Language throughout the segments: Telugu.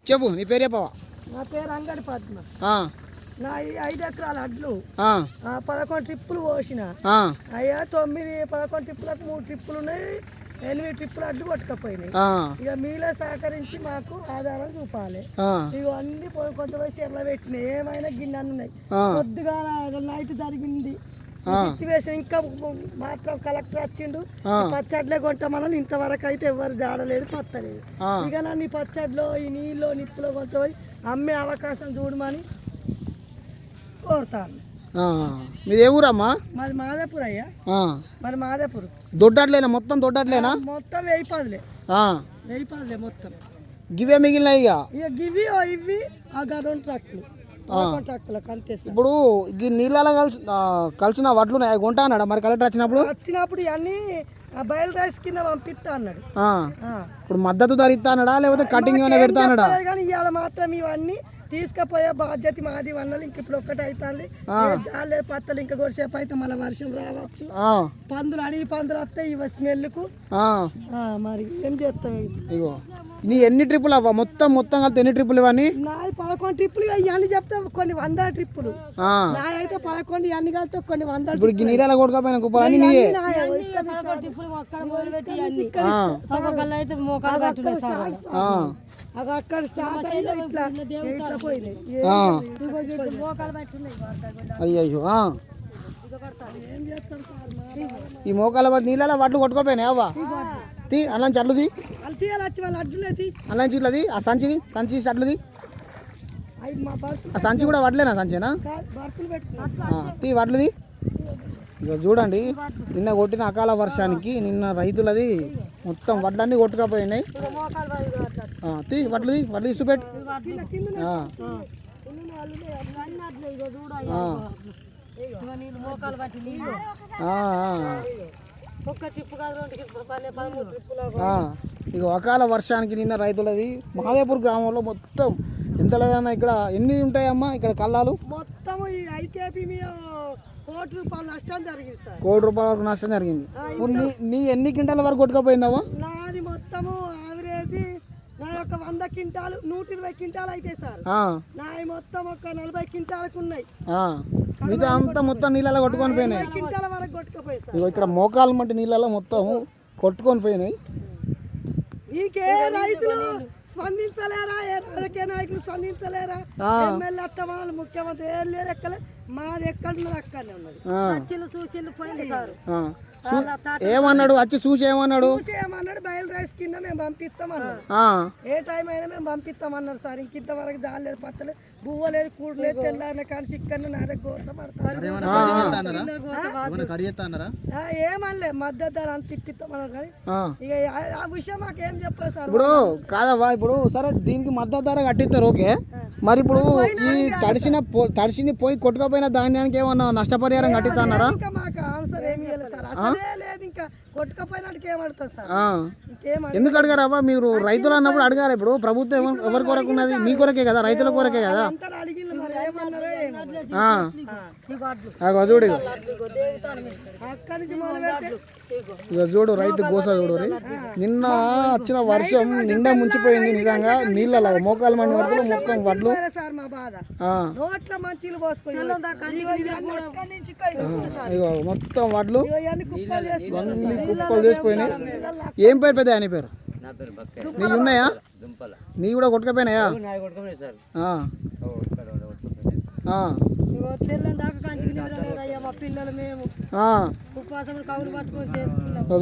చెప్పు నీ పేరు చెప్పవా? నా పేరు అంగడి పద్మ. నా 5 ఎకరాల అడ్లు 11 ట్రిప్పులు పోసిన. అయ్యా 11 ట్రిప్పులకు 3 ట్రిప్పులు ఉన్నాయి, 8 ట్రిప్పులు అడ్లు కొట్టుకపోయినాయి. ఇక మీలో సహకరించి మాకు ఆధారం చూపాలి. ఇక అన్ని కొంచెం చెర్ల పెట్టినాయి, ఏమైనా గిన్నె ఉన్నాయి. కొద్దిగా నైట్ జరిగింది సిచ్యువేషన్, ఇంకా మాత్రం కలెక్టర్ వచ్చిండు పచ్చడ్లే కొంటామని ఇంతవరకు అయితే ఎవరు జాడలేదు, పత్తలేదు. ఇక నన్ను ఈ పచ్చడిలో ఈ నీళ్ళు నిప్పులో కొంచెం పోయి అమ్మే అవకాశం చూడమని కోరుతాను. మీది ఏ ఊరమ్మా? మాది మాదేపూర్ అయ్యా. మరి మాదేపూర్ దొడ్డట్లేనా? మొత్తం దొడ్డట్లేనా? మొత్తం 1000 మొత్తం. గివే మిగిలినాయి ఇక గివి ఇవి ఆ 2 ట్రక్కులు అంతే. ఇప్పుడు ఈ నీళ్ళలో కలిసిన వడ్లు కొంటా అన్నాడు మరి కలెక్టర్ వచ్చినప్పుడు ఇవన్నీ బయలు రైస్ కింద పంపిస్తా అన్నాడు. ఇప్పుడు మద్దతు ధర ఇస్తా అన్నాడా లేకపోతే కటింగ్ ఏమైనా పెడతా అన్నాడా? కానీ ఇవాళ మాత్రం ఇవన్నీ తీసుకుపోయే బాధ్యత మాది. వన్నలు ఇంక ఇప్పుడు ఒక్కటి అవుతుంది, జాలే పత్తలు ఇంకా కొద్దిసేపు అయితే మళ్ళీ వర్షం రావచ్చు. అడవి పందులు వస్తాయి ఇవ స్మెల్కు. మరి ఏం చేస్తాం? ఇగో నీ ఎన్ని ట్రిప్పులు అవ్వ? మొత్తం కలిపి ఎన్ని ట్రిప్పులు ఇవన్నీ? నాది 11 ట్రిప్పులు. ఇవన్నీ చెప్తా కొన్ని 100 ట్రిప్పులు. నా అయితే 11, ఇవన్నీ కలిపితే కొన్ని 100. ఇప్పుడు నీళ్ళ కొట్టుకపోయిన కుప్పలు అక్కడ స్టార్ట్ ఇట్లా పోయినాయి. అయ్యో ఈ మోకాల బట్టి నీళ్ళ వడ్లు కొట్టుకోపోయినాయి అవ్వ? తీ అలా అట్లుది, అలా ఇట్లది ఆ సంచి అట్లుది. ఆ సంచి కూడా వడ్లేనా? సంచేనా? తీ వడ్లుది. ఇక చూడండి, నిన్న కొట్టిన అకాల వర్షానికి నిన్న రైతులది మొత్తం వడ్లన్నీ కొట్టుకపోయినాయి. తీ వడ్లు చూపెట్టు. ఇక అకాల వర్షానికి నిన్న రైతులది మహాదేపూర్ గ్రామంలో మొత్తం ఎంత లేదన్నా ఇక్కడ ఎన్ని ఉంటాయమ్మా ఇక్కడ కళ్ళాలు? మొత్తం ₹1 కోటి నష్టం జరిగింది సార్. ₹1 కోటి వరకు నష్టం జరిగింది. నీ ఎన్ని క్వింటాల వరకు కొట్టుకపోయిందమ్మా? నాది మొత్తము ఆవరేజ్ నా యొక్క 100 క్వింటాలు 120 క్వింటాలు అయితే సార్. నా మొత్తం ఒక 40 క్వింటాలకు ఉన్నాయి. మిగతా అంతా మొత్తం నీళ్ళలో కొట్టుకొని పోయినాయి. క్వింటాల వరకు కొట్టుకుపోయి సార్. ఇక్కడ మోకాలు మంటి నీళ్ళలో మొత్తం కొట్టుకొని పోయినాయి. ఇంకే రైతులు స్పందించలేరా? ఏ రాజకీయ నాయకులు స్పందించలేరా? ఎమ్మెల్యే అత్తమాలు ముఖ్యమంత్రి ఏం లేదు, ఎక్కలే. మాది ఎక్కడున్నది అక్కడనే ఉన్నది. పోయింది సార్. ఏమన్నాడు? వచ్చి చూసి ఏమన్నాడు? బయలు రైస్ కింద మేము పంపిస్తామన్నాడు. ఏ టైం అయినా మేము పంపిస్తామన్నారు సార్. ఇంతవరకు జాలేదు, పత్తలేదు, బువ్వ లేదు, కూడు లేదు. తెల్లారిన కానీ చిక్కన్న నారే గోసపడతారు. ఏమనలే, మద్దతు ధర అంత ఇప్పిస్తామన్నారు. కానీ ఇక ఆ విషయం మాకేం చెప్పలేదు సార్. ఇప్పుడు కాదవ్వా, ఇప్పుడు సరే దీనికి మద్దతు ధర కట్టిస్తారు ఓకే, మరి ఇప్పుడు ఈ తడిసిని పోయి కొట్టుకపోయిన ధాన్యానికి ఏమన్నా నష్టపరిహారం కట్టిస్తారా? ఇంకా మాకు ఆన్సర్ ఏమి సార్. అసలే లేదు, ఇంకా కొట్టుకపోయినట్టుకు ఏమడుతుంది సార్. ఎందుకు అడగారవ్వా? మీరు రైతులు అన్నప్పుడు అడగారు. ఇప్పుడు ప్రభుత్వం ఎవరి కొరకు ఉన్నది? మీ కొరకే కదా, రైతుల కొరకే కదా. చూడు ఇక చూడు రైతు గోస చూడు. నిన్న వచ్చిన వర్షం నిండా ముంచిపోయింది నిజంగా. నీళ్ళ మోకాలు మంది వరకు మొత్తం వడ్లు మొత్తం వడ్లు అన్ని కుప్పలు చేసిపోయినాయి. ఏం పేరు పెద్ద అని పేరు? నీకు ఉన్నాయా? నీ కూడా కొట్టుకపోయినాయా?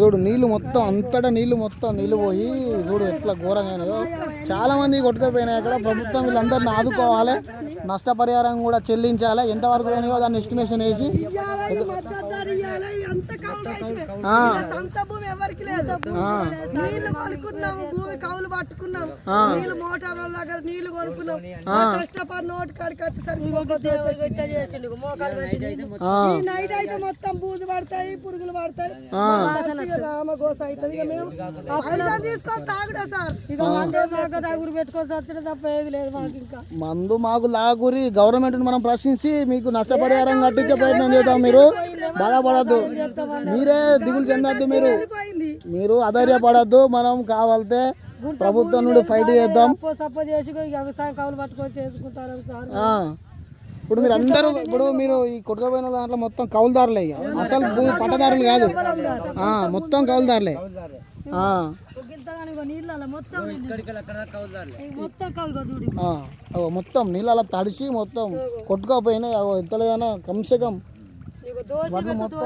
చూడు నీళ్ళు మొత్తం అంతటా నీళ్ళు పోయి చూడు ఎట్లా ఘోరంగా. చాలా మంది కొట్టుకుపోయినాయి అక్కడ. ప్రభుత్వం వీళ్ళందరినీ ఆదుకోవాలి, నష్టపరిహారం కూడా చెల్లించాలి. ఎంతవరకు అయినాయో దాన్ని ఎస్టిమేషన్ వేసి నైట్ అయితే మొత్తం బూజు పడతాయి, పురుగులు పడతాయి, రామగోస అవుతుంది. ఇక మేము తీసుకొని తాగుడా సార్. ఇక తాగుడు పెట్టుకోవచ్చు తప్ప ఏది లేదు మాకు. ఇంకా మందు మాకు లాగురి గవర్నమెంట్ మనం ప్రశ్నించి మీకు నష్టపరిహారం కట్టించే ప్రయత్నం చేద్దాం. మీరు బాధపడద్దు, మీరే దిగులు చెందద్దు, మీరు అధైర్యపడద్దు. మనం కావాలంటే ప్రభుత్వం నుండి ఫైట్ చేద్దాం. సపోజ్ చేసి వ్యవసాయం కవులు పట్టుకొని చేసుకుంటారు సార్. ఇప్పుడు మీరు అందరూ ఇప్పుడు మీరు ఈ కొట్టుకుపోయిన దాంట్లో మొత్తం కౌలుదారులే, ఇక అసలు భూమి పట్టదారులు కాదు, మొత్తం కౌలుదారులే. మొత్తం నీళ్ళ తడిసి మొత్తం కొట్టుకోపోయినాయి. ఎంత లేదన్నా కమ్సే కమ్ వడ్లు మొత్తం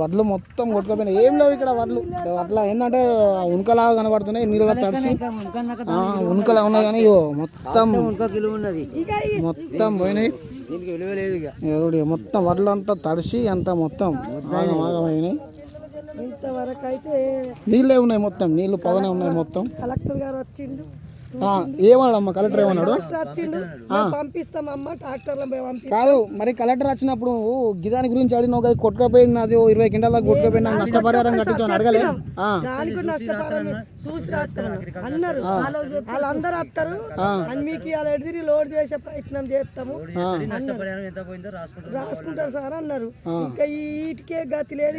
వడ్లు మొత్తం కొట్టుకోపోయినాయి. ఏం లేవు ఇక్కడ వడ్లు. వడ్ల ఏంటంటే ఉనకలాగా కనబడుతున్నాయి, నీళ్ళ తడిసి ఉనకలా ఉన్నాయి. కానీ మొత్తం మొత్తం పోయినాయి. మొత్తం వడ్లు అంతా తడిసి అంతా మొత్తం పోయినాయి. ఇంతవరకు అయితే నీళ్ళే ఉన్నాయి, మొత్తం నీళ్ళు పగనే ఉన్నాయి మొత్తం. కలెక్టర్ గారు వచ్చిండు, ఏమన్నాడమ్మా కలెక్టర్? ఏమన్నాడు? పంపిస్తామమ్మా ట్రాక్టర్లో కాదు మరి కలెక్టర్ వచ్చినప్పుడు గిదాని గురించి అడిగినావు కదా, కొట్టుకపోయింది నాది 20 క్వింటాల దాకా కొట్టుకపోయింది, నష్టపరిహారం కట్టించామని అడగలే? దానికి నష్టపరిహారం చూసి రాస్తారు అన్నారు. వాళ్ళందరూ వస్తారు, మీకు ఇలా ఎదిరి లోడ్ చేసే ప్రయత్నం చేస్తాము రాసుకుంటారు సార్ అన్నారు. ఇంకా వీటికే గతి లేదు.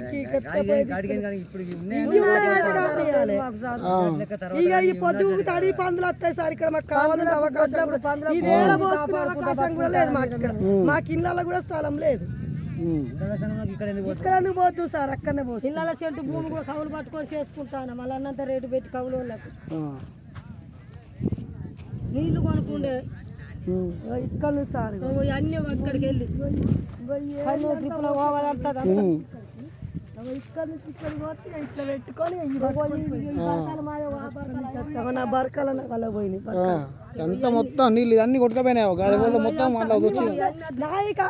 ఇక ఈ పొద్దుకు తడి పందులు వస్తాయి సార్. ఇక్కడ మాకు కావాలని అవకాశం కూడా లేదు. మాకు ఇక్కడ మాకు ఇళ్ళలో కూడా స్థలం లేదు. ఇక్కడ ఎందుకు పోతుంది సార్? అక్కడనే పోతుంది. ఇళ్ళ చెట్టు భూమి కూడా కవులు పట్టుకొని చేసుకుంటాను. మళ్ళీ అన్నంత రేటు పెట్టి కవులు వాళ్ళకు నీళ్లు కొనుక్కుండే ఇక్కడ సార్. అన్ని అక్కడికి వెళ్ళి ట్రిప్లో పోవాలంతా ఇక్కడ నుంచి ఇక్కడ పోతే ఇట్లా పెట్టుకొని నా బరకాల వాళ్ళ పోయినాయి. ఎంత మొత్తం నీళ్ళు అన్ని కొట్టుకపోయినాయి మొత్తం.